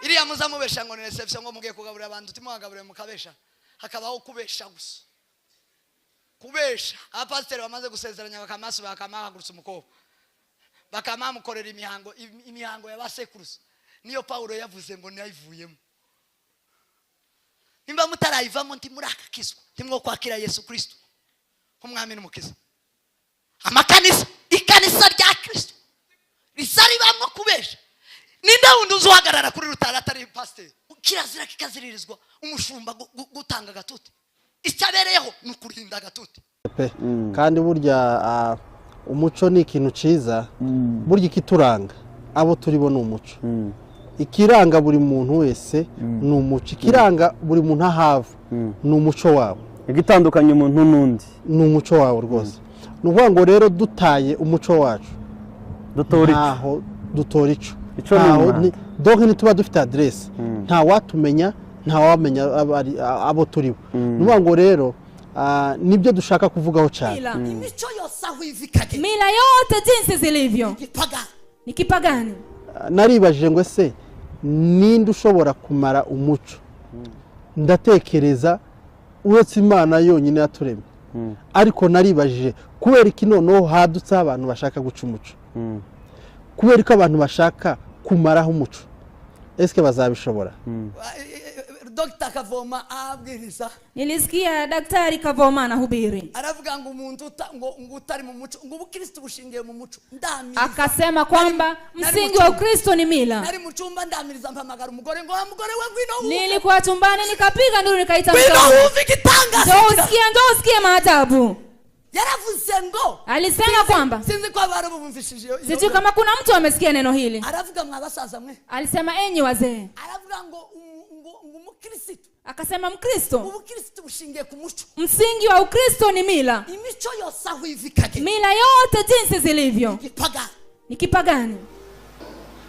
iriya muzamubesha ngo ni reception ngo mugiye kugaburira abantu timwagaburire mukabesha hakabaho kubesha gusa kubesha abapasiteri bamaze gusezeranya bakamasu bakamahagurutsa umukobwa bakamamukorera imihango y'abasekuruza niyo Paulo yavuze ngo nayivuyemo nimba mutarayivamo nti murakakizwa timwo kwakira Yesu Kristo nk'umwami n'umukiza amakanisa ikanisa rya Kristo risari bamwe kubesha ninde wundi uzuhagarara kuri rutara atari pasiteri kirazira kikaziririzwa umushumba gutanga gatuti icyabereyeho nukurinda gatuti kandi burya umuco ni ikintu ciza burya ikituranga abo turibo ni umuco ikiranga buri muntu wese ni umuco ikiranga buri muntu ahava ni umuco wabo igitandukanye umuntu n'undi ni umuco wabo rwose nuvuga ngo rero dutaye umuco wacu dutora ico donc nituba dufite adresse nta watumenya nta wamenya abo turibo nuvuga ngo rero nibyo dushaka kuvugaho cyane imico yose aho ivikage mila yote jinsi zilivyo ni kipagani naribajije ngo se ninde ushobora kumara umuco ndatekereza uretse Imana yonyine yaturemye ariko naribajije kubera iki noneho hadutse abantu bashaka guca umuco kubera ko abantu bashaka kumaraho umuco eske bazabishobora Dr. Kavoma abwiriza nilisikia daktari Kavoma anahubiri aravuga ngo umuntu ngo utari mu muco ngo ubukristo bushingiye mu muco ndamiriza akasema kwamba msingi wa Ukristo ni mila nari mu cyumba ndamiriza mpamagara umugore ngo umugore we ngwino nilikuwa chumbani nikapiga nduru nikaita mkao ngwino uvikitanga ndo usikie maajabu yaravuze ngo alisema kwamba sinzi kwa baro bumvishije sijui kama kuna mtu amesikia neno hili aravuga mwabasaza mwe alisema enyi wazee aravuga ngo umukristo akasema mkristo ubukristo bushingiye ku muco msingi wa Ukristo ni mila imico yose aho ivikage mila yote jinsi zilivyo ni kipagani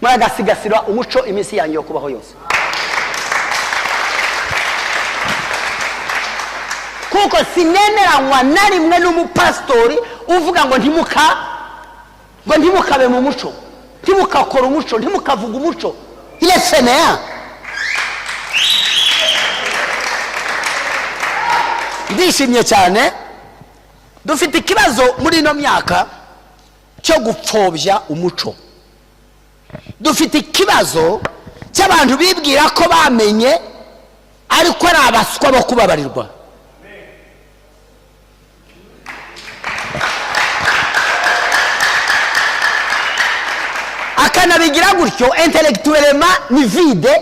mwagasigasira umuco imisi yanyu yo kubaho yose kuko sinemeranywa na rimwe n'umupastori uvuga ngo ntimukabe mu muco ntimukakora umuco ntimukavuga umuco ilesenea ndishimye cyane dufite ikibazo muri ino myaka cyo gupfobya umuco dufite ikibazo cy'abantu bibwira ko bamenye ariko ari abaswa bo kubabarirwa akanabigira gutyo intellectuellement ni vide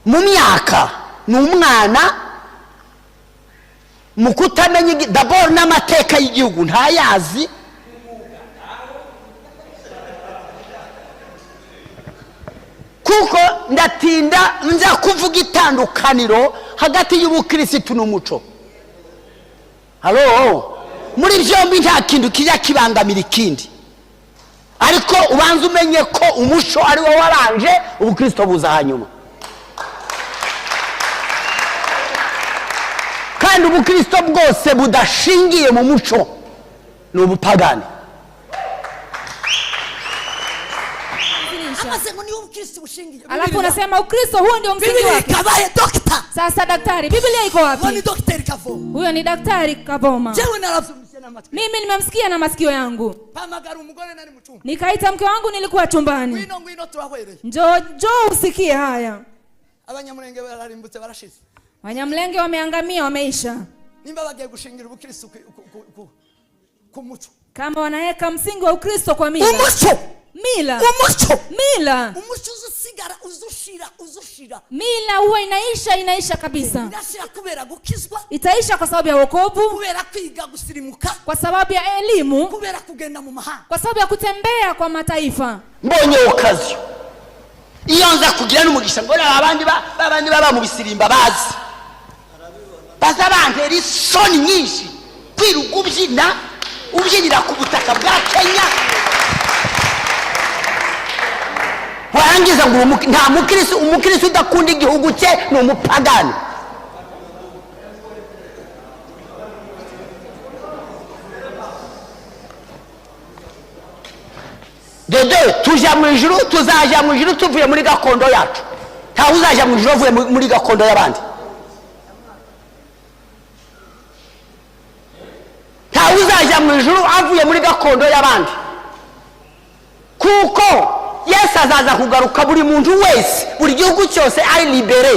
mu myaka ni umwana mu kutamenya d'abord n'amateka y'igihugu ntayazi kuko ndatinda nza kuvuga itandukaniro hagati y'ubukristo n'umuco halo muri byombi nta kintu kijya kibangamira ikindi ariko ubanza umenye ko umuco ari wo waranje ubukristo buza hanyuma kandi ubukristo bwose budashingiye mu muco ni ubupagani alafu unasema Ukristo huo ndio msingi wake sasa daktari Biblia iko wapi huyo ni daktari Kavoma mimi nimemsikia na masikio yangu nikaita mke wangu nilikuwa chumbani njoo usikie haya abanyamulenge bararimbutse barashize Wanyamlenge wameangamia wameisha nimba bagiye gushingira ubukristo ku muco kama wanaweka msingi wa Ukristo kwa mila umuco mila umuco uzusigara uzushira mila huwa inaisha kabisa inashira kubera gukizwa itaisha kwa sababu ya wokovu kubera kwiga gusirimuka kwa sababu ya elimu kubera kugenda mu mahanga kwa sababu ya kutembea kwa mataifa mbonye okazi iyo nza kugira n'umugisha ngo abandi baba mu bisirimba baza bantera isoni nyinshi kwiruka ubyinira ku butaka bwa Kenya warangiza ngo nta umukristo udakunda igihugu cye ni umupagani dede kuja mu ijuru tuzaja mu ijuru tuvuye muri gakondo yacu ntawe uzaja mu ijuru avuye muri gakondo y'abandi ntawe uzaja mu ijuru avuye muri gakondo y'abandi kuko Yesu azaza kugaruka buri muntu wese buri gihugu cyose ari libere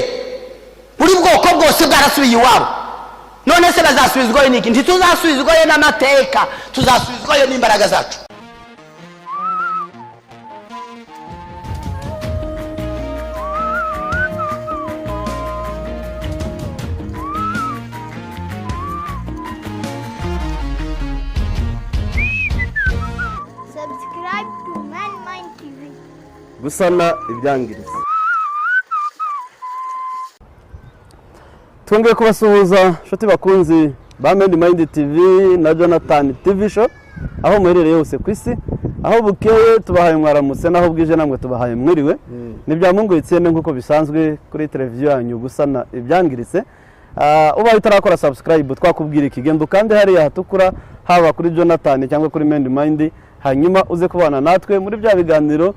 buri bwoko bwose bwarasubiye iwabo none se bazasubizwayo n'iki ntituzasubizwayo n'amateka tuzasubizwayo n'imbaraga zacu Subscribe to Man TV. gusana ibyangiritse. Twongeye kubasuhuza nshuti bakunzi ba Mind TV na Jonathan TV show aho muherereye hose ku isi aho bukeye tubahaye mwaramutse naho bwije namwe tubahaye mwiriwe nibyamunguritse nkuko bisanzwe kuri televiziyo yanyu gusana ibyangiritse. Ubaye utarakora subscribe twakubwira ikigendo kandi hariya hatukura haba kuri Jonathan cyangwa kuri Mind hanyuma uze kubana natwe muri bya biganiro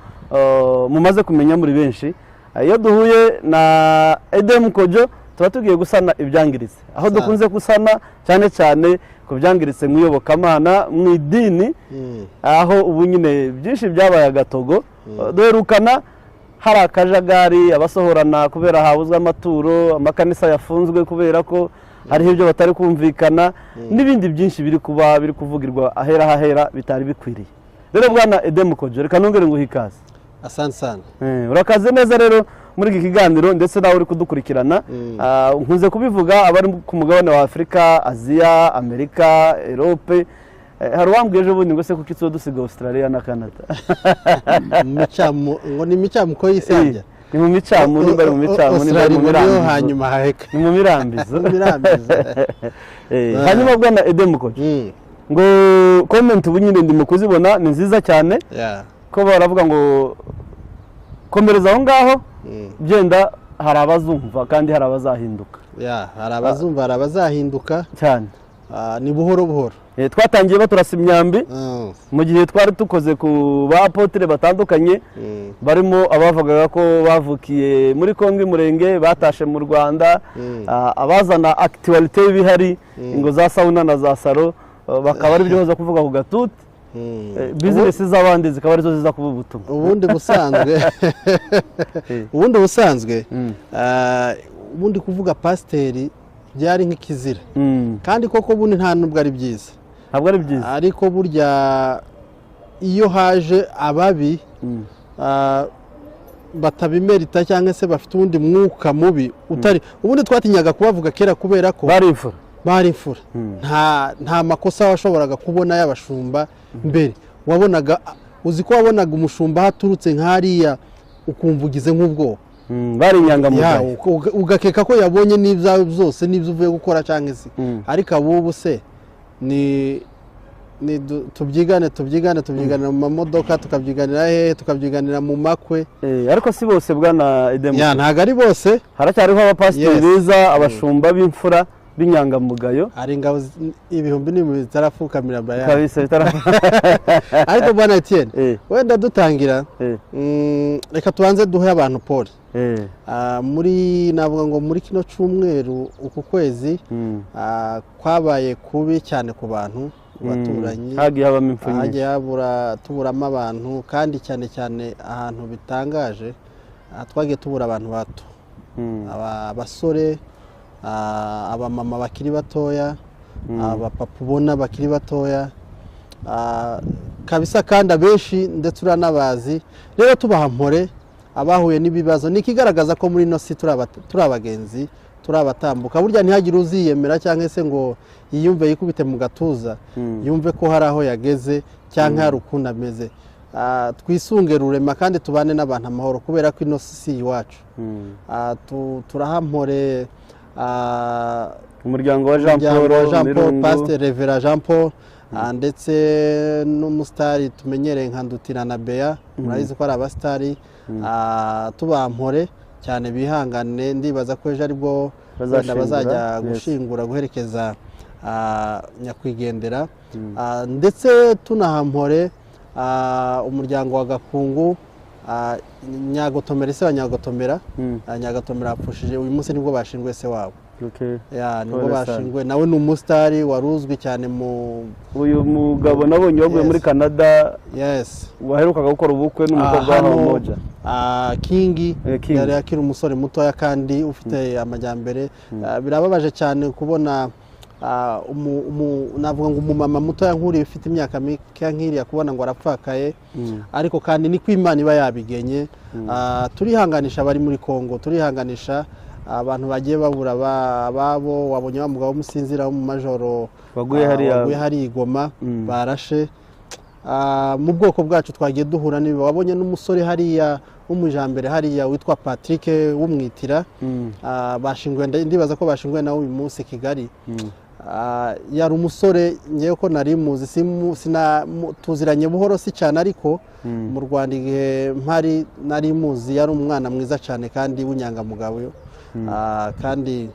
mumaze kumenya muri benshi. Iyo duhuye na Edem Kojo tuba tugiye gusana ibyangiritse aho dukunze gusana cyane cyane ku byangiritse mu iyobokamana mu idini aho ubu nyine byinshi byabaye agatogo duherukana hari akajagari abasohorana kubera habuzwe amaturo amakanisa yafunzwe kubera ko hariho ibyo batari kumvikana n'ibindi byinshi biri kuvugirwa ahera bitari bikwiriye. Rero bwana Edem Kojo reka nongere nguhe ikaze. Asante sana. Urakaze neza rero muri iki kiganiro ndetse nawe uri kudukurikirana. Nkunze kubivuga abari ku mugabane wa Afrika, Aziya, Amerika, Europe. Hari wambwiye ubundi ngo se kuki tuzo dusiga Australia na Canada. Micamu ngo ni micamu ko yisanja. Ni mu micamu ni bari mu micamu ni bari mu mirambizo hanyuma haheka. Ni mu mirambizo. Mirambizo. Hanyuma bwana Edem Kojo. Ngo comment ubu nyine ndimo kuzibona ni nziza cyane. Ko baravuga ngo komereza aho ngaho byenda hari abazumva kandi hari abazahinduka. Hari abazumva hari abazahinduka cyane. Ni buhoro buhoro. Twatangiye baturasa imyambi mu gihe twari tukoze ku ba apotre batandukanye barimo abavugaga ko bavukiye muri Kongo Murenge batashe mu Rwanda abazana actualité y'ibihari ingo za sauna na za saro bakaba ari byo baza kuvuga ku gatuti business z'abandi zikaba arizo ziza kuba ubutumwa. Ubundi busanzwe ubundi kuvuga pasteri byari nk'ikizira kandi koko bundi nta nubwo ari byiza ntabwo ari byiza ariko burya iyo haje ababi batabimerita cyangwa se bafite ubundi mwuka mubi utari ubundi twatinyaga kubavuga kera kubera ko bari imfura nta makosa washoboraga kubona y'abashumba mbere wabonaga uzi ko wabonaga umushumba haturutse nk'ariya ukumva ugize nk'ubwoba bari inyangamugayo ugakeka ko yabonye n'ibyawe byose n'ibyo uvuye gukora cyangwa se ariko abubu se ni tubyigane mu mamodoka tukabyiganira hehe tukabyiganira mu makwe ariko si bose bwana Edem ntabwo ari bose haracyariho abapasiteri beza abashumba b'imfura b'inyangamugayo ari ingabo ibihumbi n'ibihumbi bitarafukamira bayani kabisa ariko bwana Etienne wenda dutangira reka tubanze duhe abantu Paul muri navuga ngo muri kino cyumweru uku kwezi kwabaye kubi cyane ku bantu baturanyi hagiye habamo impfu nyinshi hagiye tuburamo abantu kandi cyane cyane ahantu bitangaje twagiye tubura abantu bato abasore abamama bakiri batoya abapapa ubona bakiri batoya kabisa kandi abenshi ndetse uranabazi rero tubahampore abahuye n'ibibazo ni ikigaragaza ko muri ino si turi abagenzi turi abatambuka burya ntihagire uziyemera cyangwa se ngo yiyumve yikubite mu gatuza yumve ko hari aho yageze cyangwa hari ukuntu ameze. Twisunge rurema kandi tubane n'abantu amahoro kubera ko ino si iwacu. Turahampore umuryango wa Jean Paul Pasteur Reverend Jean Paul ndetse n'umusitari tumenyereye nka Ndutira na Bea murabizi ko ari abasitari tubampore cyane bihangane ndibaza ko ejo aribwo bazajya gushingura guherekeza nyakwigendera ndetse tunahampore umuryango wa Gakungu, Nyagotomera se wa Nyagotomera, Nyagatomera apfushije uyu munsi nibwo bashingwe se wabo. Nibwo bashingwe, nawe ni umusitari waruzwi cyane mu uyu mugabo nabonye waguye muri Canada. Waherukaga gukora ubukwe n'umukobwa wa Moja. Kingi yari akiri umusore mutoya kandi ufite amajyambere. Birababaje cyane kubona navuga ngo umumama mutoya nk'uri ufite imyaka mike nk'iriya kubona ngo arapfakaye, ariko kandi ni kw'Imana iba yabigenye. Turihanganisha abari muri Kongo, turihanganisha abantu bagiye babura ababo. Wabonye wa mugabo w'umusinzira wo mu majoro waguye hari Igoma barashe. Mu bwoko bwacu twagiye duhura niba wabonye n'umusore hariya w'umujambere hariya witwa Patrick w'umwitira, bashingwe ndibaza ko bashingwe nawe uyu munsi Kigali. Yari umusore ngewe ko nari muzi tuziranye buhoro si cyane, ariko mu Rwanda igihe mpari nari muzi yari umwana mwiza cyane kandi w'inyangamugayo. Kandi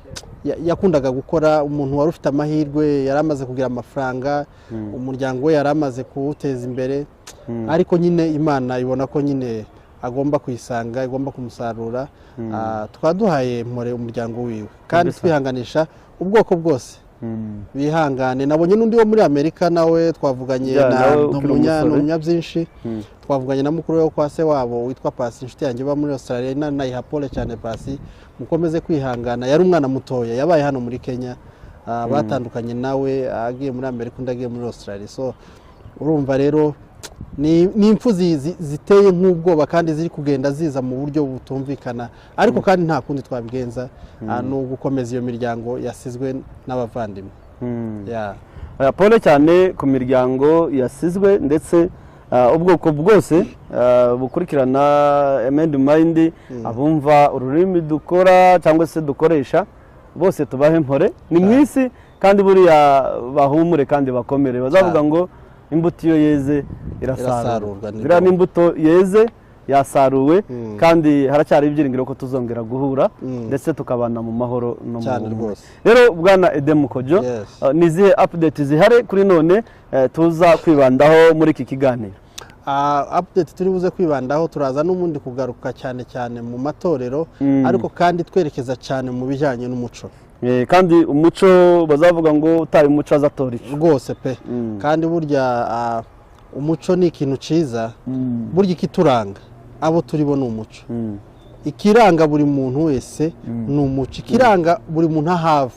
yakundaga gukora, umuntu wari ufite amahirwe, yari amaze kugira amafaranga, umuryango we yari amaze kuwuteza imbere, ariko nyine Imana ibona ko nyine agomba kuyisanga, igomba kumusarura. Twaduhaye mpore umuryango wiwe kandi twihanganisha ubwoko bwose. Bihangane. Nabonye n'undi wo muri Amerika nawe twavuganye na byinshi, twavuganye na mukuru we kwa se wabo witwa Pasi, inshuti yanjye ba muri Australia. Nayiha pole cyane Pasi, mukomeze kwihangana. Yari umwana mutoya, yabaye hano muri Kenya, batandukanye nawe agiye muri Amerika undi agiye muri Australia. So urumva rero ni impfu ziteye nk'ubwoba kandi ziri kugenda ziza mu buryo butumvikana, ariko kandi nta kundi twabigenza, no gukomeza iyo miryango yasizwe n'abavandimwe. Pole cyane ku miryango yasizwe, ndetse ubwoko bwose bukurikirana Mind Mind, abumva ururimi dukora cyangwa se dukoresha bose tubahe mpore. Ni mwisi kandi buriya bahumure kandi bakomere, bazavuga ngo imbuto iyo yeze irasarurwa. Biriya n'imbuto yeze yasaruwe, kandi haracyari ibyiringiro ko tuzongera guhura ndetse tukabana mu mahoro no mu bumwe. Rero bwana Edem Kojo, nizihe update zihare kuri none tuza kwibandaho muri iki kiganiro? Update turi buze kwibandaho, turaza n'ubundi kugaruka cyane cyane mu matorero, ariko kandi twerekeza cyane mu bijyanye n'umuco. Kandi umuco bazavuga ngo utaye umuco azatora iki rwose pe. Kandi burya umuco ni ikintu ciza, burya ikituranga abo turibo ni umuco. Ikiranga buri muntu wese ni umuco, ikiranga buri muntu ahava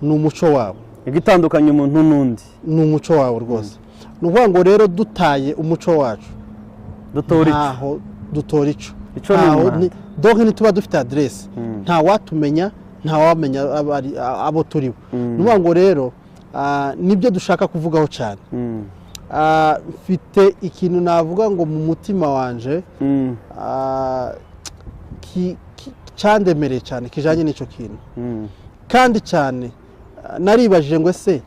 ni umuco wabo. Igitandukanye umuntu n'undi ni umuco wabo rwose. Nuvuga ngo rero dutaye umuco wacu dutora ico. Donc nituba dufite adresse nta watumenya, nta wamenya abo turibo. Nuvuga ngo rero nibyo dushaka kuvugaho cyane. Mfite ikintu navuga ngo mu mutima wanje cyandemereye cyane kijanye n'icyo kintu, kandi cyane naribajije ngo ese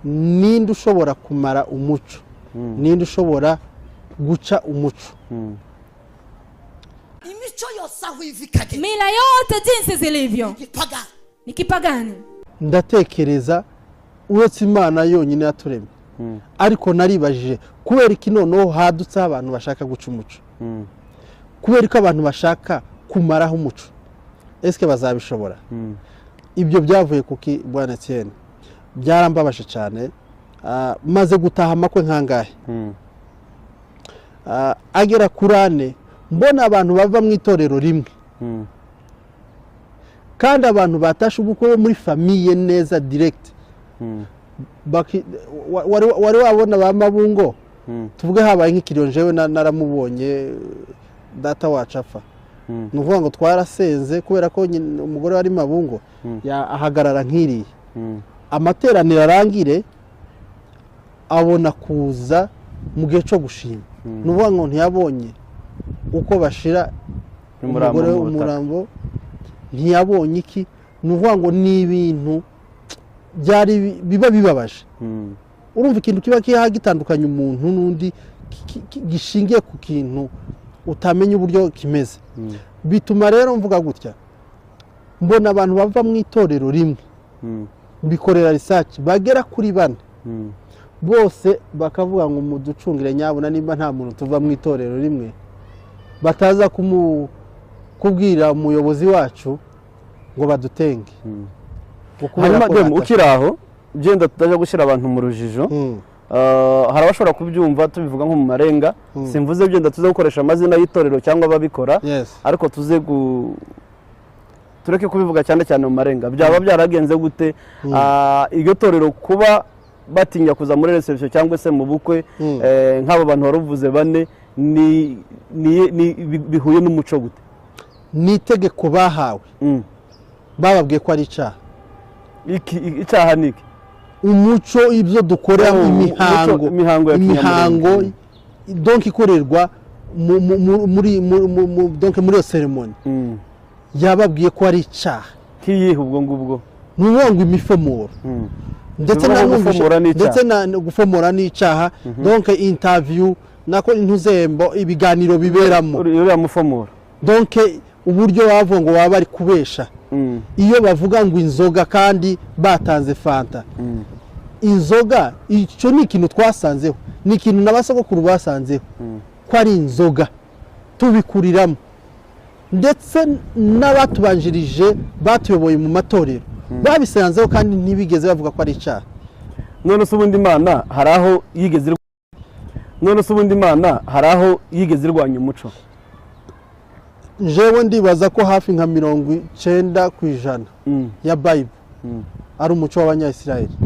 ninde ushobora kumara umuco, ninde ushobora guca umuco? Imico yose aho ivikage, mila yote jinsi zilivyo ni kipagani. Ndatekereza uretse Imana yonyine yaturemye, ariko naribajije kubera iki noneho hadutse abantu bashaka guca umuco, kubera ko abantu bashaka kumaraho umuco, eske bazabishobora? Ibyo byavuye kuki bwana Etienne? Byarambabaje cyane. Maze gutaha amakwe nkangahe, agera kurane, mbona abantu bava mu itorero rimwe, kandi abantu batashe ubukwe muri famiye neza direct. Wari wabona ba Mabungo, tuvuge habaye nk'ikiriyo njewe naramubonye data wacu apfa. Nuvuga ngo twarasenze kubera ko umugore wari Mabungo ahagarara nk'iriye, amateraniro arangire abona kuza mu gihe cyo gushima. Nuvuga ngo ntiyabonye uko bashira umugore umurambo, ntiyabonye iki. Nuvuga ngo ni ibintu byari biba bibabaje. Urumva ikintu kiba gitandukanye umuntu n'undi gishingiye ku kintu utamenya uburyo kimeze. Bituma rero mvuga gutya, mbona abantu bava mu itorero rimwe, bikorera research bagera kuri 4, bose bakavuga ngo muducungire nyabuna nimba nta muntu tuva mu itorero rimwe bataza kubwira umuyobozi wacu ngo badutenge. hanyuma demu ukiraho genda tutaje gushyira abantu mu rujijo. Hari abashobora kubyumva tubivuga nko mu marenga, simvuze byenda tuze gukoresha amazina y'itorero cyangwa ababikora, ariko tuze tureke kubivuga cyane cyane mu marenga. Byaba byaragenze gute iryo torero kuba batinya kuza muri reception cyangwa se mu bukwe nk'abo bantu waruvuze bane bihuye n'umuco gute? Ni itegeko bahawe, bababwiye ko ari icyaha. Icyaha ni iki? Umuco, ibyo dukora imihango donc ikorerwa muri iyo ceremony, yababwiye ko ari icyaha. Kiyihe ubwo ngubwo? Nuwongo imifomoro ndetse na gufomora n'icyaha, donc interview nako intuzembo ibiganiro biberamo uriya mufomoro, donc uburyo bavuga ngo baba bari kubesha. Iyo bavuga ngo inzoga kandi batanze fanta, inzoga icyo ni ikintu twasanzeho, ni ikintu n'abasogokuru basanzeho ko ari inzoga tubikuriramo, ndetse n'abatubanjirije batuyoboye mu matorero babisanzeho kandi ntibigeze bavuga ko ari icyaha. None se ubundi Imana hari aho yigeze irwanya umuco? Jewe ndibaza ko hafi nka 90% ya Bible ari umuco w'Abanyayisiraheli.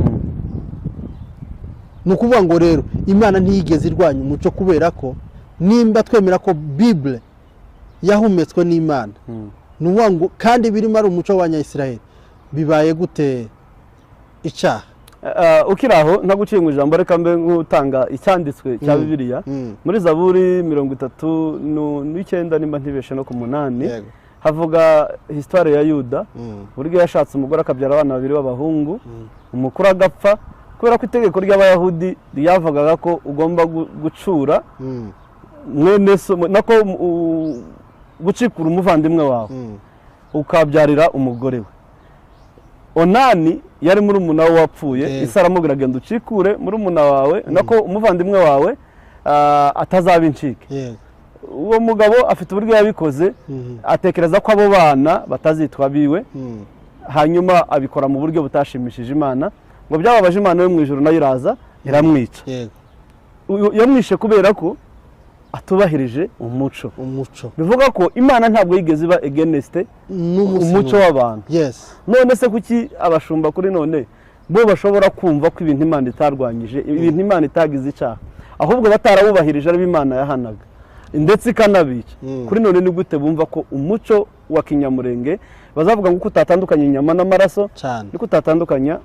Ni ukuvuga ngo rero Imana ntiyigeze irwanya umuco, kubera ko nimba twemera ko Bible yahumetswe n'Imana, ni ukuvuga ngo kandi birimo ari umuco w'Abanyayisiraheli, bibaye gute icyaha? Ukiraho ntaguciye mu ijambo, reka mbe nk'utanga icyanditswe cya Bibiliya muri Zaburi 39 nimba ntibeshe no ku 8, havuga histoire ya Yuda, buryo yashatse umugore akabyara abana babiri b'abahungu, umukuru agapfa, kubera ko itegeko ry'Abayahudi ryavugaga ko ugomba gucura mwene so nako gucikura umuvandimwe wawe ukabyarira umugore we. Onani yari muri umuna we wapfuye, Isa aramubwira genda ucikure muri umuna wawe nako umuvandimwe wawe atazaba incike. Uwo mugabo afite uburyo yabikoze, atekereza ko abo bana batazitwa biwe, hanyuma abikora mu buryo butashimishije Imana, ngo byababaje Imana yo mu ijuru nayo iraza iramwica. Yamwishe kubera ko atubahirije umuco. Bivuga ko Imana ntabwo yigeze iba against umuco w'abantu. None se kuki abashumba kuri none bo bashobora kumva ko ibintu Imana itarwanyije, ibintu Imana itagize icyaha, ahubwo batarawubahirije ari Imana yahanaga ndetse ikanabica? Kuri none ni gute bumva ko umuco wa kinyamurenge bazavuga ngo utatandukanye inyama n'amaraso, niko utatandukanya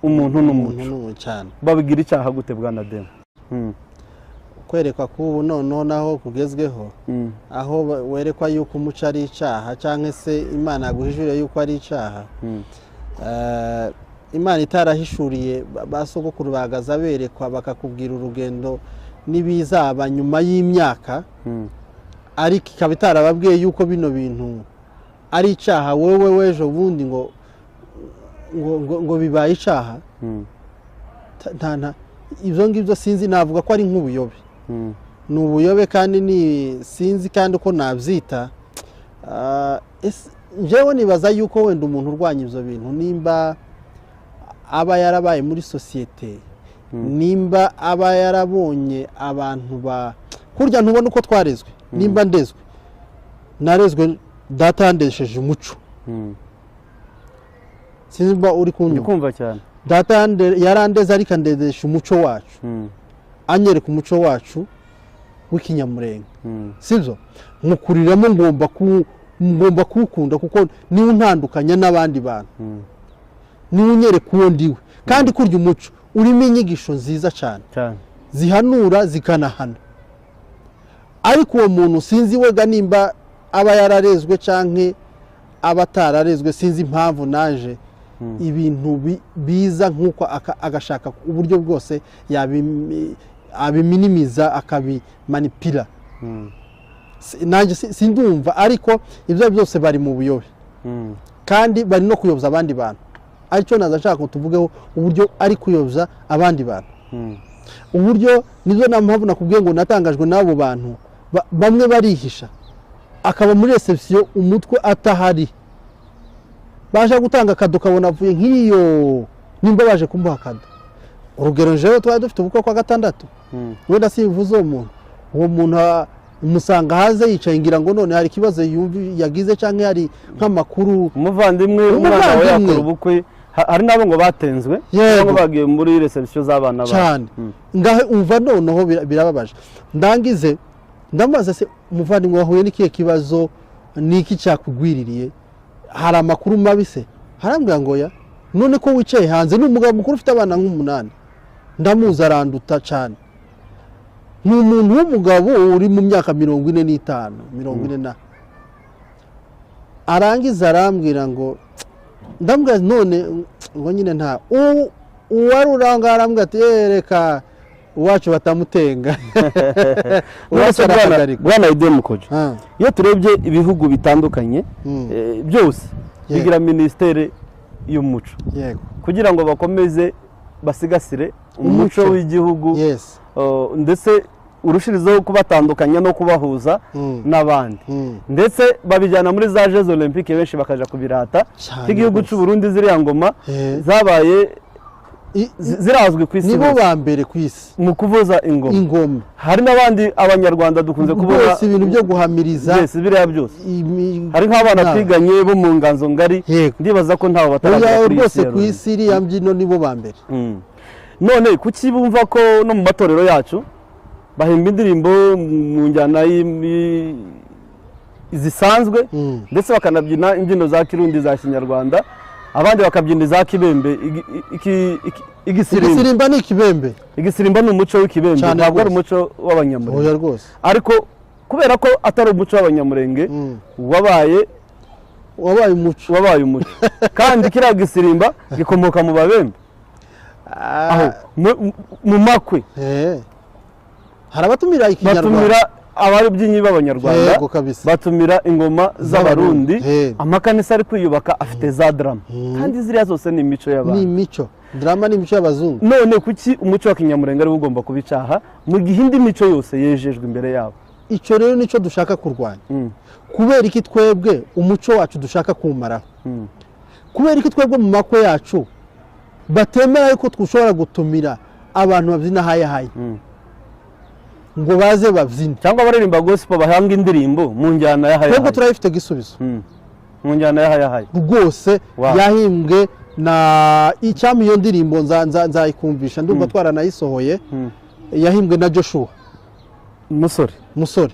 umuntu n'umuco? Babigira icyaha gute bwana Demu? Kwerekwa ko ubu noneho kugezweho, aho werekwa yuko umuco ari icyaha cyangwa se Imana yaguhishuriye yuko ari icyaha. Imana itarahishuriye basogokuru bagaza berekwa bakakubwira urugendo n'ibizaba nyuma y'imyaka, ariko ikaba itarababwiye yuko bino bintu ari icyaha, wowe wejo bundi ngo bibaye icyaha. Ibyo ngibyo sinzi, navuga ko ari nk'ubuyobe. Ni ubuyobe kandi sinzi kandi uko nabyita. Njyewe nibaza yuko wenda umuntu urwanya ibyo bintu nimba aba yarabaye muri sosiyete, nimba aba yarabonye abantu kurya ntubona uko twarezwe. Nimba ndezwe, narezwe data yandesheje umuco, sinzi mba uri kumva cyane. Data yarandeze ariko andezesha umuco wacu, anyereka umuco wacu w'ikinyamurenge, sibyo? Mukuriramo ngomba kuwukunda, kuko niwe untandukanya n'abandi bantu, niwe unyereka uwo ndiwe. Kandi kurya umuco urimo inyigisho nziza cyane zihanura zikanahana, ariko uwo muntu sinzi wega nimba aba yararezwe canke aba atararezwe, sinzi impamvu naje ibintu biza nk'uko agashaka uburyo bwose abiminimiza akabimanipira. Nanjye sindumva, ariko ibyo byose bari mu buyobe kandi bari no kuyobya abandi bantu. Aricyo naza nshaka tuvugeho uburyo ari kuyobya abandi bantu. uburyo nizo na mpamvu nakubwiye ngo natangajwe n'abo bantu bamwe barihisha akaba muri reception umutwe atahari baje gutanga akado kabona avuye nk'iyo nimba baje kumuha akado urugero jewe twari dufite ubukwe kwa gatandatu wenda sivuze uwo muntu umusanga haze yicaye ngira ngo none hari kibazo yagize canke hari nk'amakuru umuvandimwe umwana we yakora ubukwe hari nabo ngo batenzwe ngo bagiye muri reception z'abana cyane ngahe umva noneho birababaje ndangize ndamaze se umuvandimwe wahuye n'ikihe kibazo niki cyakugwiririye hari amakuru mabise harambwa ngo ya none ko wicaye hanze n'umugabo mukuru ufite abana nk'umunani ndamuza aranduta cyane n'umuntu w'umugabo uri mu myaka 45 40 arangiza arambwira ngo ndambwira none ngo nyine nta uwaruranga arambwira ati reka uwacu batamutenga bwana idemu koje iyo turebye ibihugu bitandukanye byose bigira ministere y'umuco kugira ngo bakomeze basigasire umuco w'igihugu ndetse urushirizeho kubatandukanya no kubahuza n'abandi ndetse babijyana muri za Jeux Olympiques benshi bakaja kubirata igihugu cy'u Burundi ziriya ngoma zabaye zirazwi ku isi nibo ba mbere ku isi mu kuvuza ingoma hari n'abandi abanyarwanda dukunze kubona ibintu byo guhamiriza biriya byose hari nk'abana twiganye bo mu nganzo ngari ndibaza ko ntaho bataragira rwose ku isi iriya mbyino nibo ba mbere none kuki bumva ko no mu matorero yacu bahimba indirimbo mu njyana zisanzwe ndetse bakanabyina imbyino za kirundi za kinyarwanda abandi bakabyina za kibembe igisirimba ni ikibembe igisirimba ni umuco w'ikibembe ntabwo ari umuco w'abanyamurenge rwose ariko kubera ko atari umuco w'abanyamurenge wabaye umuco kandi kiriya gisirimba gikomoka mu babembe mu makwe hari abatumira batumira abaribyinnyi b'abanyarwanda batumira ingoma z'abarundi amakanisa ari kwiyubaka afite za drama kandi ziriya zose ni imico y'abantu ni imico drama ni imico y'abazungu none kuki umuco wa kinyamurenge ari ugomba kubicaha mu gihe indi mico yose yejejwe imbere yabo icyo rero nicyo dushaka kurwanya kubera iki twebwe umuco wacu dushaka kumaraho kubera iki twebwe mu makwe yacu batemera yuko twushobora gutumira abantu babyina hayahaye ngo baze babyine cyangwa baririmba gospel bahanga indirimbo mu njyana ya hayahaye twebwe turabifite gisubizo mu njyana ya hayahaye rwose yahimbwe na icyama iyo ndirimbo nzayikumvisha ndumva twaranayisohoye yahimbwe na Joshua musore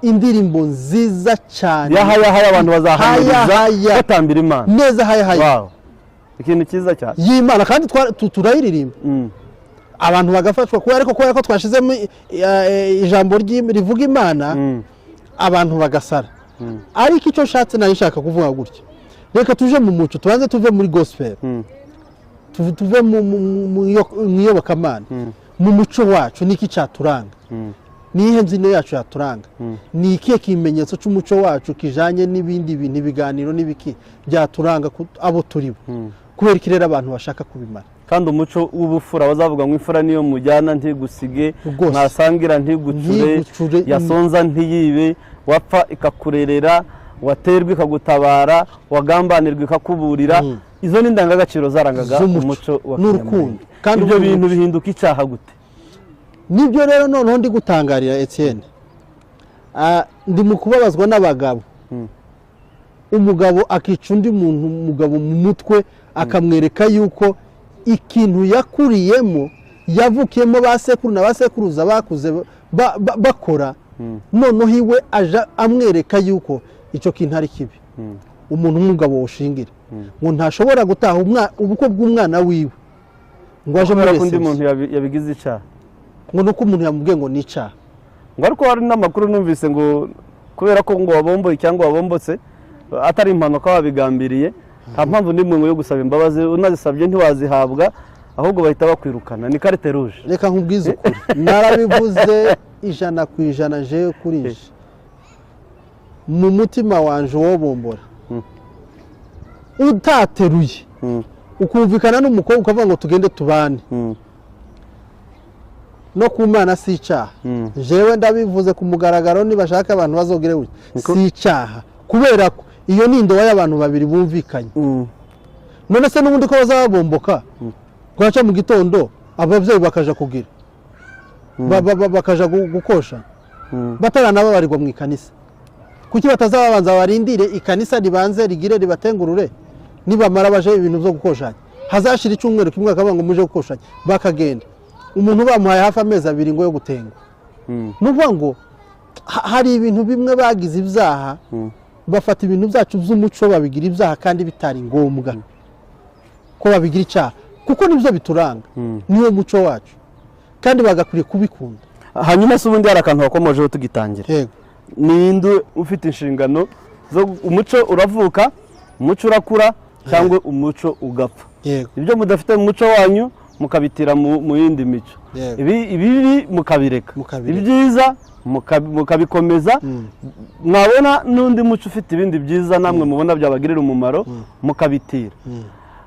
indirimbo nziza cyane ya hayahaye abantu bazahamiriza batambira Imana neza hayahaye ikintu cyiza cyane y'Imana kandi turayiririmba abantu bagafashwa kubera ko twashizemo ijambo rivuga Imana abantu bagasara ariko icyo shatse nayo nshaka kuvuga gutya reka tuje mu muco tubanze tuve muri gospel tuve mu iyobokamana mu muco wacu niki cyaturanga nihe mbyino yacu yaturanga ni ikihe kimenyetso cy'umuco wacu kijanye n'ibindi bintu ibiganiro n'ibiki byaturanga abo turibo kubera ikirere abantu bashaka kubimara kandi umuco w'ubufura bazavuga ngo imfura niyo mujyana ntigusige mwasangira ntigucure yasonza ntiyibe wapfa ikakurerera waterwa ikagutabara wagambanirwa ikakuburira izo ni indangagaciro zarangaga umuco wa n'urukundo kandi ibyo bintu bihinduka icyaha gute nibyo rero noneho ndi gutangarira Etienne ndi mu kubabazwa n'abagabo umugabo akica undi muntu umugabo mu mutwe akamwereka yuko ikintu yakuriyemo yavukiyemo basekuru na basekuruza bakuze bakora noneho iwe aja amwereka yuko icyo kintu ari kibi umuntu umugabo ushingira ngo ntashobora gutaha ubukwe bw'umwana wiwe ngo aje muri undi muntu yabigize icyaha ngo nuko umuntu yamubwiye ngo ni icyaha ngo ariko hari n'amakuru numvise ngo kubera ko ngo wabomboye cyangwa wabombotse atari impanuka wabigambiriye nta mpamvu n'imwe yo gusaba imbabazi unazisabye ntiwazihabwa ahubwo bahita bakwirukana ni carte rouge reka nkubwize ukuri narabivuze 100% je kurije mu mutima wanje wo bombora utateruye ukumvikana n'umukobwa ukavuga ngo tugende tubane no ku Mana si icyaha jewe ndabivuze ku mugaragaro nibashaka abantu bazogere si icyaha kubera ko iyo ni indowa y'abantu babiri bumvikanye none se n'ubundi ko bazabomboka kwaca mu gitondo abavyeyi bakaja kugira bakaja gukosha bataranababarirwa mu ikanisa kuki batazababanza barindire ikanisa ribanze rigire ribatengurure nibamara baje ibintu byo gukoshanya hazashira icyumweru kimwe akavuga ngo muje gukoshanya bakagenda umuntu bamuhaye hafi amezi 2 ngo yo gutengwa nuvuga ngo hari ibintu bimwe bagize ibyaha bafata ibintu byacu by'umuco babigira ibyaha kandi bitari ngombwa ko babigira icyaha kuko nibyo bituranga niwo muco wacu kandi bagakwiye kubikunda hanyuma se ubundi hari akantu wakomojeho tugitangira yego ninde ufite inshingano zo umuco uravuka umuco urakura cyangwa umuco ugapfa ibyo mudafite mu muco wanyu mukabitira mu yindi mico ibi mukabireka ibyiza mukabikomeza mwabona n'undi muco ufite ibindi byiza namwe mubona byabagirira umumaro mukabitira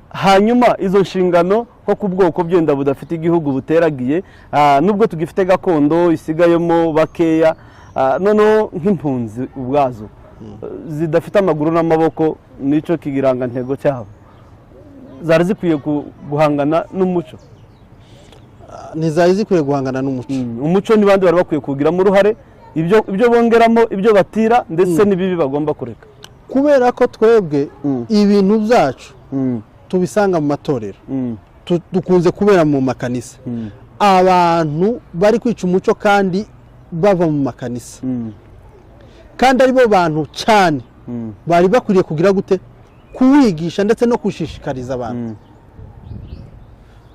hanyuma izo nshingano ko ku bwoko byenda budafite igihugu buteragiye nubwo tugifite gakondo isigayemo bakeya noneho nk'impunzi ubwazo zidafite amaguru n'amaboko nicyo kigiranga ntego cyabo zari zikwiye guhangana n'umuco ntizari zikwiye guhangana n'umuco umuco n'ibandi bari bakwiye kugiramo uruhare ibyo bongeramo ibyo batira ndetse n'ibibi bagomba kureka kubera ko twebwe ibintu byacu tubisanga mu matorero dukunze kubera mu makanisa abantu bari kwica umuco kandi bava mu makanisa kandi aribo bantu cyane bari bakwiriye kugira gute kuwigisha ndetse no kushishikariza abantu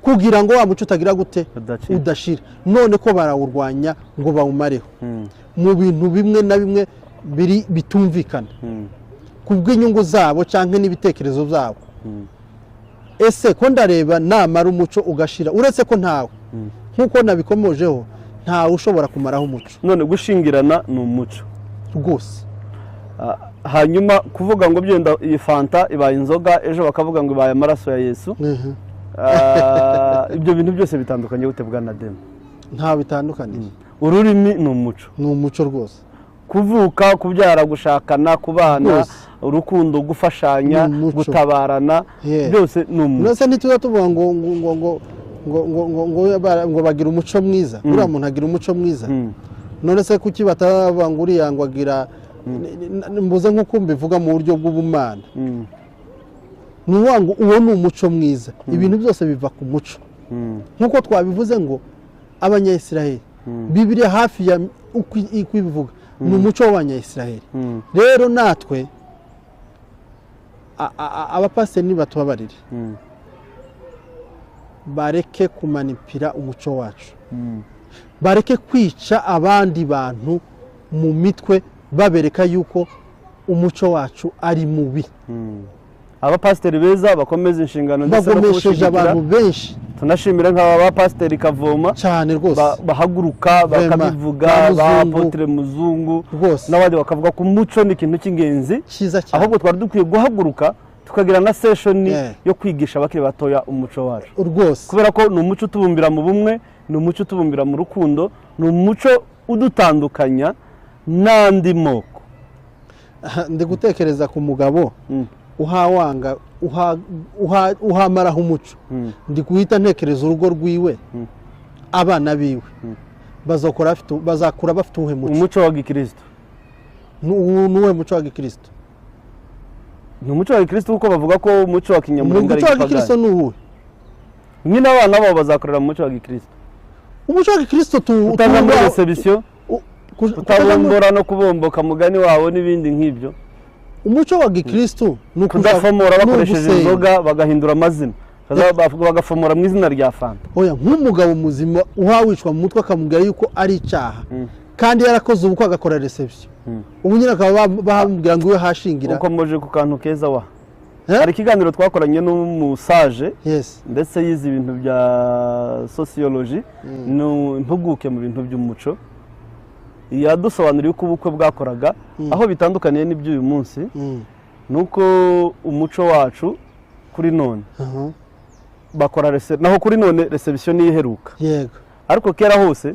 kugira ngo wa muco utagira gute udashira none ko barawurwanya ngo bawumareho mu bintu bimwe na bimwe bitumvikana kubw'inyungu zabo cyangwa n'ibitekerezo byabo ese ko ndareba namara umuco ugashira uretse ko ntawe nk'uko nabikomojeho ntawe ushobora kumaraho umuco none gushingirana ni umuco rwose hanyuma kuvuga ngo byenda iyi fanta ibaye inzoga ejo bakavuga ngo ibaye amaraso ya Yesu ibyo bintu byose bitandukanye gute bwa Nadem nta bitandukanye ururimi ni umuco rwose kuvuka kubyara gushakana kubana urukundo gufashanya gutabarana byose ni umuco nose ntituza tuvuga ngo bagira umuco mwiza uriya muntu agira umuco mwiza none se kuki batavuga ngo uriya ngo agira mbuze nk'uko mbivuga mu buryo bw'ubumana ni ngo uwo ni umuco mwiza ibintu byose biva ku muco nk'uko twabivuze ngo abanyayisiraheli Bibiliya hafi ya uko ibivuga ni umuco w'abanyayisiraheli rero natwe abapasiteri nibatubabarire bareke kumanipira umuco wacu bareke kwica abandi bantu mu mitwe babereka yuko umuco wacu ari mubi abapasiteri beza bakomeza inshingano ndetse no kuwushyigikira abantu benshi tunashimira nk'aba bapasiteri Kavoma cyane rwose bahaguruka bakabivuga ba Apotre Muzungu n'abandi bakavuga ko umuco ni ikintu cy'ingenzi ahubwo twari dukwiye guhaguruka tukagira na session yo kwigisha abakiri batoya umuco wacu rwose kubera ko ni umuco utubumbira mu bumwe ni umuco utubumbira mu rukundo ni umuco udutandukanya n'andi moko ndi gutekereza ku mugabo uhawanga uhamaraho umuco ndi guhita ntekereza urugo rwiwe abana biwe bazakura bafite uwuhe muco umuco wa gikristo n'uwe muco wa gikristo ni umuco wa gikristo kuko bavuga ko umuco wa kinyamurenge ari gipagani umuco wa gikristo ni uwuhe nyine abana babo bazakorera mu muco wa gikristo umuco wa gikristo utanga muri reception utabumbura no kubomboka mugani wawe n'ibindi nk'ibyo umuco wa gikristo ni kudafomora bakoresheje inzoga bagahindura amazina bagafomora mu izina rya fanta oya nk'umugabo muzima uhawicwa mu mutwe akamubwira yuko ari icyaha kandi yarakoze ubukwe agakora reception ubu nyine akaba bamubwira ngo iwe hashingira ukomeje ku kantu keza wa hari ikiganiro twakoranye n'umusaje ndetse yize ibintu bya sociology impuguke mu bintu by'umuco yadusobanuriye uko ubukwe bwakoraga aho bitandukaniye n'iby'uyu munsi nuko umuco wacu kuri none bakora naho kuri none reception niheruka yego ariko kera hose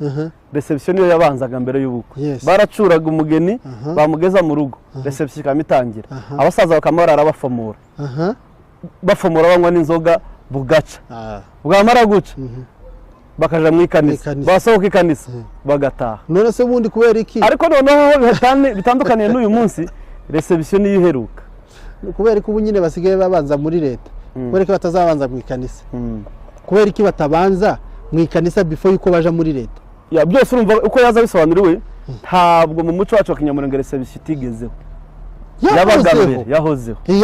reception niyo yabanzaga mbere y'ubukwe. Yes. Baracuraga umugeni bamugeza mu rugo, reception ikamitangira, abasaza bakamara bafomora, bafomora banywa n'inzoga bugaca, bwamara guca bakaja mu ikanisa, basohoka ikanisa bagataha. None se bundi kubera iki? Ariko noneho bitandukaniye n'uyu munsi, reception niyo iheruka. Kubera ko ubu nyine basigaye babanza muri leta, kubera ko batazabanza mu ikanisa, kubera iki batabanza mu ikanisa before yuko baja muri leta. Ya byose urumva uko yaza bisobanuriwe, ntabwo mu muco wacu wa kinyamurenge reception itigezeho.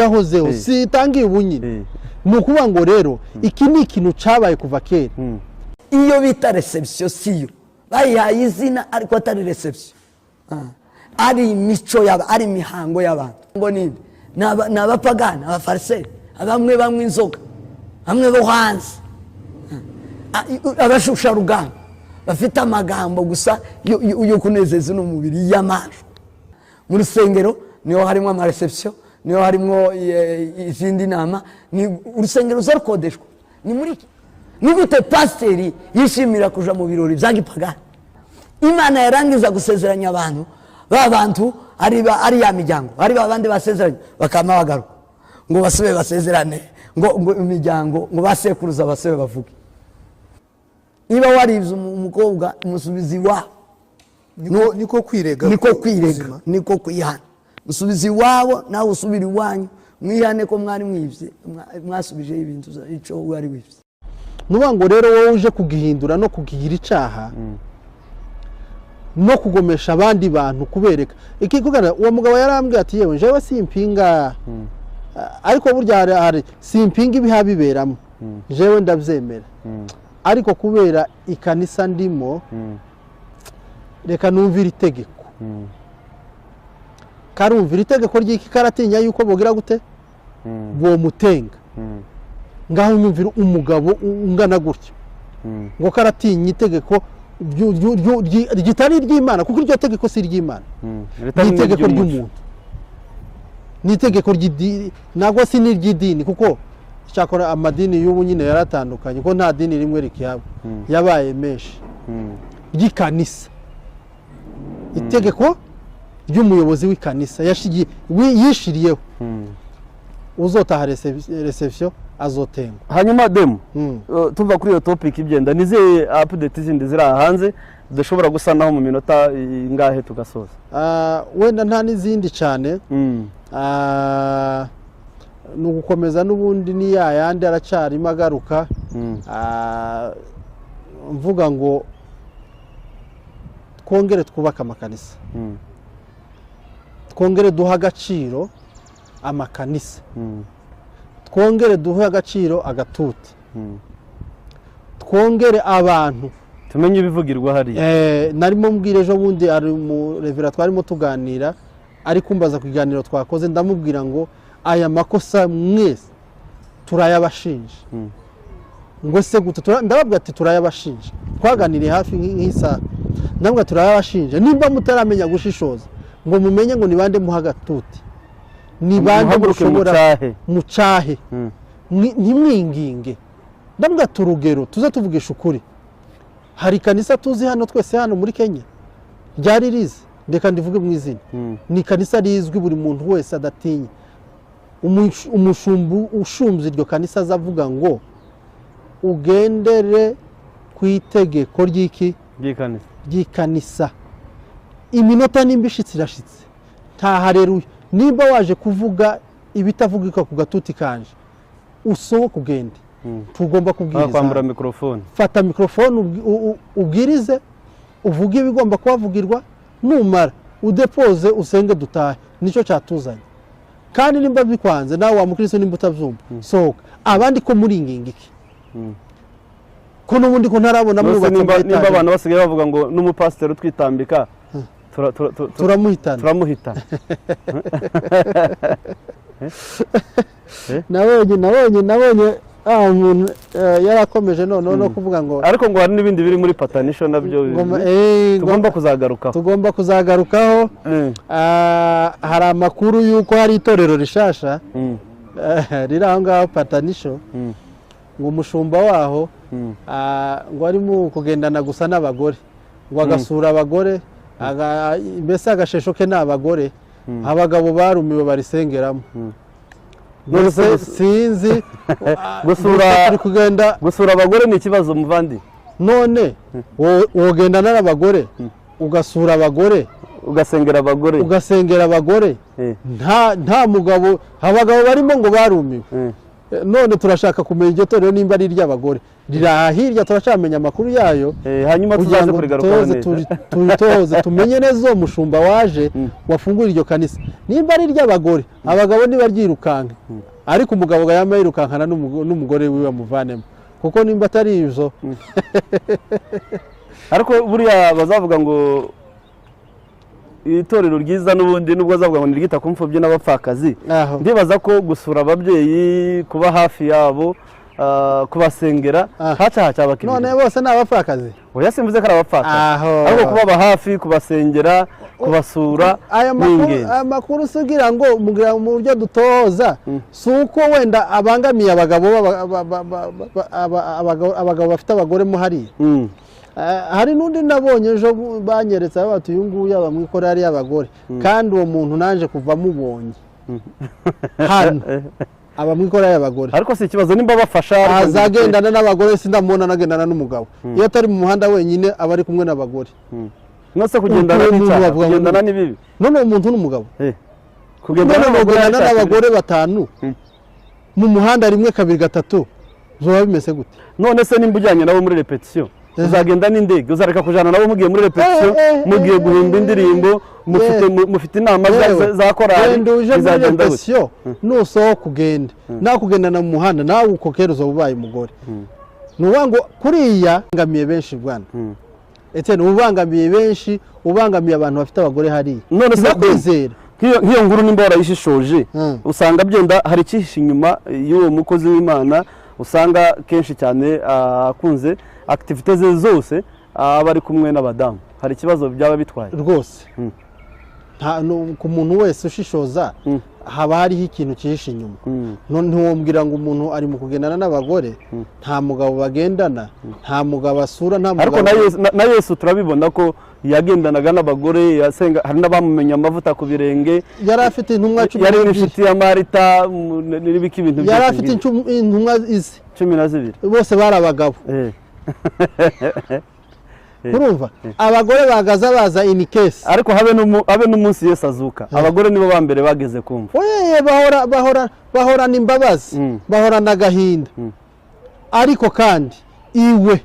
Yahozeho sitangiye ubu nyine. Ni ukuvuga ngo rero iki ni ikintu cabaye kuva kera. Iyo bita reception siyo bayihaye izina ariko atari reception, ari imico yaba, ari imihango y'abantu. Ngo ninde n'abapagani, abafariseri, bamwe banywa inzoga, bamwe bo hanze, abashusha rugamba bafite amagambo gusa yo kunezeza n'umubiri y'amajwi. Mu rusengero niho harimo ama reception, niho harimo izindi nama, ni urusengero zarukodeshwa. Ni muri ni gute pasiteri yishimira kuja mu birori bya gipagani? Imana yarangiza gusezeranya abantu, ba bantu ari ya miryango, ari babandi basezeranye bakama bagaruka ngo basube basezerane, ngo imiryango, ngo basekuruza basube bavuge. Niba waribye umukobwa musubizi wabo, niko kwirega, niko kwihana. Musubizi wabo nawe usubira iwanyu, mwihane ko mwari mwivye, mwasubije ibintu ico wari wivye. Nuba ngo rero wowe uje kugihindura no kugigira icaha no kugomesha abandi bantu kubereka iki kugana. Uwo mugabo yarambwiye ati yewe jewe simpinga, ariko burya hari simpinga ibihabiberamo, jewe ndavyemera, ariko kubera ikanisa ndimo reka numvira itegeko. Karumvira itegeko ry'iki karatinya yuko bogira gute bo mutenga, ngaho nyumvira umugabo ungana gutyo ngo karatinya itegeko ryitari ry'Imana, kuko iryo tegeko si ry'Imana, ni itegeko ry'umuntu, ni itegeko ry'idini, nagwa si ni ry'idini, kuko cyakora amadini y'ubu nyine yaratandukanye, ko nta dini rimwe rikihaba, yabaye menshi. Ry'ikanisa, itegeko ry'umuyobozi w'ikanisa yishiriyeho, uzotaha reception azotengwa. Hanyuma demo tuva kuri iyo topic ibyenda, nizeye update zindi ziri hanze dushobora gusanaho mu minota ingahe tugasoza? Wenda nta n'izindi cyane, ni ugukomeza n'ubundi ni yayandi aracari magaruka, mvuga ngo twongere twubaka amakanisa, twongere duha agaciro amakanisa, twongere duhe agaciro agatuti, twongere abantu tumenye ibivugirwa hariya. Narimo mbwira ejo bundi ari mu revera twarimo tuganira, ari kumbaza ku kiganiro twakoze, ndamubwira ngo aya makosa mwese turayabashinja. Ngo se gute? Ndababwira ati turayabashinja, twaganiriye hafi nk'isa, ndabwira turayabashinja. Nimba mutaramenya gushishoza ngo mumenye ngo nibande muha agatuti, nibande mushobora mucahe, ntimwinginge. Ndabwira turugero tuza tuvugisha ukuri. Hari kanisa tuzi hano twese hano muri Kenya ryari rizi, ndeka ndivuge mu izina, ni kanisa rizwi buri muntu wese adatinya. Umushumbu ushumze iryo kanisa azavuga ngo ugendere ku itegeko ry'ikanisa. Iminota nimbishitse irashitse, nta hareruye. Nimba waje kuvuga ibitavugika ku gatuti kanje, usohoka ugende. Tugomba kubwiriza, kwambura mikrofone, fata mikrofone ubwirize, uvuge ibigomba kubavugirwa, numara udepoze usenge dutahe. Nico cyatuzanye. Kandi nimba bikwanze nawe wa mukristo nimba utavyumva, sohoka. Abandi ko muri ingingiki, ko nubundi ko ntarabona muri nimba abantu basigaye bavuga ngo n'umupasiteri utwitambika turamuhitana. Nabonye umuntu yarakomeje no kuvuga ngo, ariko ngo hari n'ibindi biri muri patanisho nabyo tugomba kuzagarukaho. Hari amakuru yuko hari itorero rishasha riri aho ngaho patanisho, ngo umushumba waho ngo arimo kugendana gusa n'abagore ngo agasura abagore mbese agashesho ke n'abagore abagabo barumiwe barisengeramo sinzi gusura abagore ni ikibazo muvandi none wogendana n'abagore ugasura abagore ugasengera abagore nta mugabo abagabo barimo ngo barumiwe none turashaka kumenya iryo torero nimba ari iry'abagore riraha hirya turacamenya amakuru yayo hanyuma tuzaze kurigaruka neza tumenye neza uwo mushumba waje wafungura iryo kanisa nimba ari iry'abagore abagabo ntibaryirukanke ariko umugabo yama yirukankana n'umugore wiwe amuvanemo kuko nimba atari izo ariko buriya bazavuga ngo itorero ryiza n'ubundi nubwo bazavuga ngo nirigita ku mfubyi n'abapfakazi ndibaza ko gusura ababyeyi kuba hafi yabo kubasengera haca abakiriya none bose ni abapfakazi oya simvuze ko ari abapfakazi ariko kubaba hafi kubasengera kubasura aya makuru usugira ngo mu buryo dutoza si uko wenda abangamiye abagabo bafite abagore mo hariya hari n'undi nabonye ejo banyeretse bati uyu nguyu bamwikorera ari abagore kandi uwo muntu naje kuva mubonye hano abamwikorera abagore ariko si ikibazo nimba bafasha azagendana n'abagore sindamubona anagendana n'umugabo iyo atari mu muhanda wenyine aba ari kumwe n'abagore nose kugendana ni bibi none umuntu n'umugabo kugendana n'abagore batanu mu muhanda rimwe kabiri gatatu zoba bimeze gute none se nimba ujyanye nabo muri repetition uzagenda n'indege uzareka kujana nabo mugiye muri repetition mugiye guhimba indirimbo mufite inama za korali bizagenda repetition nuso kugenda nawe kugendana mu muhanda nawe ukokereza ubaye umugore nuvuga ngo kuriya ngamiye benshi bwana ete ubangamiye benshi ubangamiye abantu bafite abagore hariya none se kwizera nk'iyo nkuru nimba warayishishoje usanga byenda hari ikihishe inyuma y'uwo mukozi w'Imana usanga kenshi cyane akunze activite ze zose aba ari kumwe n'abadamu hari ikibazo byaba bitwaye rwose ku muntu wese ushishoza haba hariho ikintu cyihishe inyuma ntiwombwira ngo umuntu ari mu kugendana n'abagore nta mugabo bagendana nta mugabo asura nta mugabo ariko na Yesu turabibona ko yagendanaga n'abagore yasenga hari n'abamumenya amavuta ku birenge yari afite intumwa yari inshuti ya Marita n'ibiki ibintu byose yari afite intumwa izi 12 bose bari abagabo urumva abagore bagaza baza in case ariko habe n'umunsi Yesu azuka abagore nibo bambere bageze kumva bahorana imbabazi bahorana agahinda ariko kandi iwe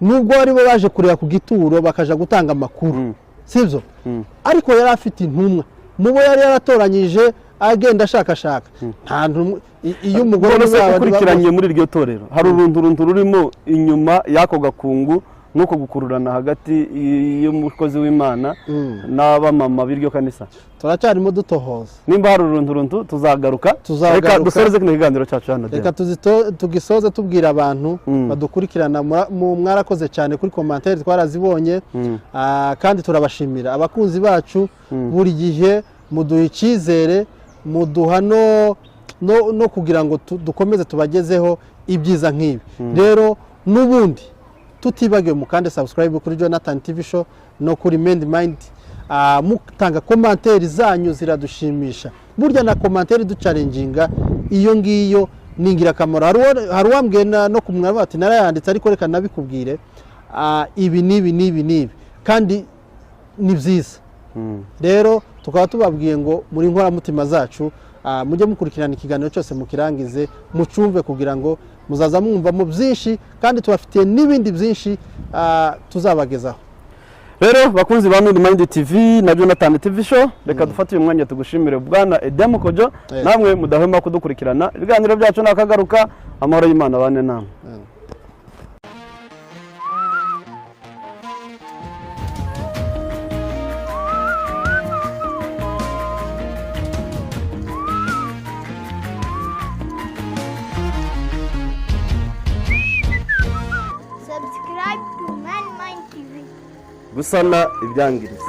nubwo bari bo baje kureba ku gituro bakaja gutanga amakuru sibyo ariko yari afite intumwa mubo yari yaratoranyije agenda ashakashaka nta ntumwa iyo umugore ukurikiranye muri iryo torero hari uruntu rurimo inyuma y'ako gakungu nuko gukururana hagati y'umukozi w'Imana n'abamama b'iryo kanisa turacyarimo dutohoza nimba hari uruntu tuzagaruka reka dusoreze kino kiganiro cyacu hano reka tugisoze tubwira abantu badukurikirana mwarakoze cyane kuri commentaire twarazibonye kandi turabashimira abakunzi bacu buri gihe muduha icyizere muduha no kugira ngo dukomeze tubagezeho ibyiza nk'ibi rero n'ubundi tutibagiwe mukande subscribe kuri Jonathan TV Show no kuri Mend Mind mutanga commentaire zanyu ziradushimisha burya na commentaire ducalenginga iyo ngiyo ningira kamaro hari wambwiye no kumwara bati narayanditse ariko reka nabikubwire ibi nibi kandi ni byiza rero tukaba tubabwiye ngo muri nkoramutima zacu mujye mukurikirana ikiganiro cyose mukirangize mucumve kugira ngo muzaza mwumvamo byinshi kandi tubafitiye n'ibindi byinshi tuzabagezaho rero bakunzi ba Mend Mind TV na Jonathan TV Show reka dufate uyu mwanya tugushimire bwana Edem Kojo namwe mudahwema kudukurikirana ibiganiro byacu nakagaruka amahoro y'Imana bane namwe Subscribe to Man Mind TV. gusana ibyangiritse